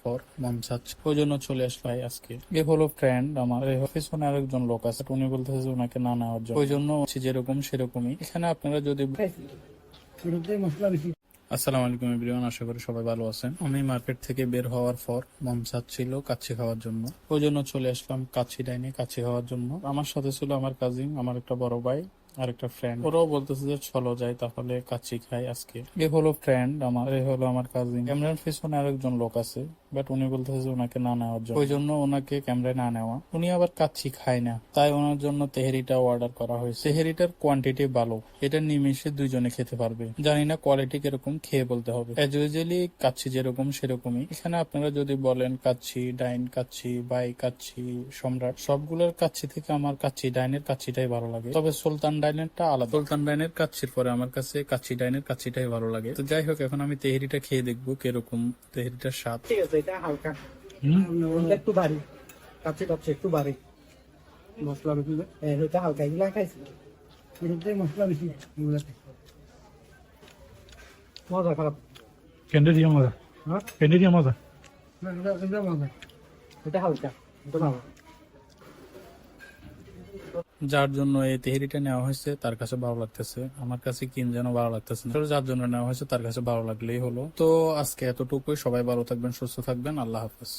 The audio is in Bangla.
পর মন চাচ্ছে, ওই জন্য চলে আসলো আজকে। এ হলো ফ্রেন্ড আমার, এই পিছনে আরেকজন লোক আছে, উনি বলতেছে যে ওনাকে না নেওয়ার জন্য, ওই জন্য যেরকম সেরকমই। এখানে আপনারা যদি আসসালামু আলাইকুম এভরিওয়ান, আশা করি সবাই ভালো আছেন। আমি মার্কেট থেকে বের হওয়ার পর মন চাচ্ছিল কাচ্চি খাওয়ার জন্য, ওই জন্য চলে আসলাম কাচ্চি ডাইনে কাচ্চি খাওয়ার জন্য। আমার সাথে ছিল আমার কাজিন, আমার একটা বড় ভাই আর একটা ফ্রেন্ড। ওরাও বলতেছে যে চলো যাই তাহলে কাচ্চি খাই আজকে। এ হলো ফ্রেন্ড আমার, এ হলো আমার কাজিন। ক্যামেরার পিছনে আরেকজন লোক আছে, বাট উনি বলতেছে যে ওনাকে না নেওয়ার জন্য, ওই জন্য ওনাকে ক্যামেরায় না নেওয়া। উনি আবার কাচ্চি খায় না, তাই ওনার জন্য তেহেরিটা অর্ডার করা হয়েছে। তেহেরিটার কোয়ান্টিটি ভালো, এটা নিমিশে দুইজনে খেতে পারবে। জানি না কোয়ালিটি কিরকম, খেয়ে বলতে হবে। অ্যাজ ইউজুয়ালি কাচ্চি যেরকম সেরকমই। এখানে আপনারা যদি বলেন কাচ্চি ডাইন, কাচ্চি বাই, কাচ্চি সম্রাট, সবগুলোর কাচ্চি থেকে আমার কাচ্চি ডাইনের কাচ্চিটাই ভালো লাগে। তবে সুলতান ডাইনেরটা আলাদা। সুলতান ডাইনের কাচ্চির পরে আমার কাছে কাচ্চি ডাইনের কাচ্চিটাই ভালো লাগে। তো যাই হোক, এখন আমি তেহেরিটা খেয়ে দেখবো কিরকম তেহেরিটার স্বাদ। ঠিক আছে, এটা হালকা একটু ভারী, কাছে কাছে একটু ভারী মশলা বেশি। এটা হালকা, এগুলা খাইছি এটাতে মশলা বেশি, এগুলাতে মজা খারাপ। কেন্দ্রে দিয়ে মজা, হ্যাঁ কেন্দ্রে দিয়ে মজা। না, এটা মজা, এটা হালকা, এটা ভালো। যার জন্য এই তেহেরিটা নেওয়া হয়েছে তার কাছে ভালো লাগতেছে, আমার কাছে কিন যেন ভালো লাগতেছে না। যার জন্য নেওয়া হয়েছে তার কাছে ভালো লাগলেই হলো। তো আজকে এতটুকুই, সবাই ভালো থাকবেন, সুস্থ থাকবেন, আল্লাহ হাফেজ।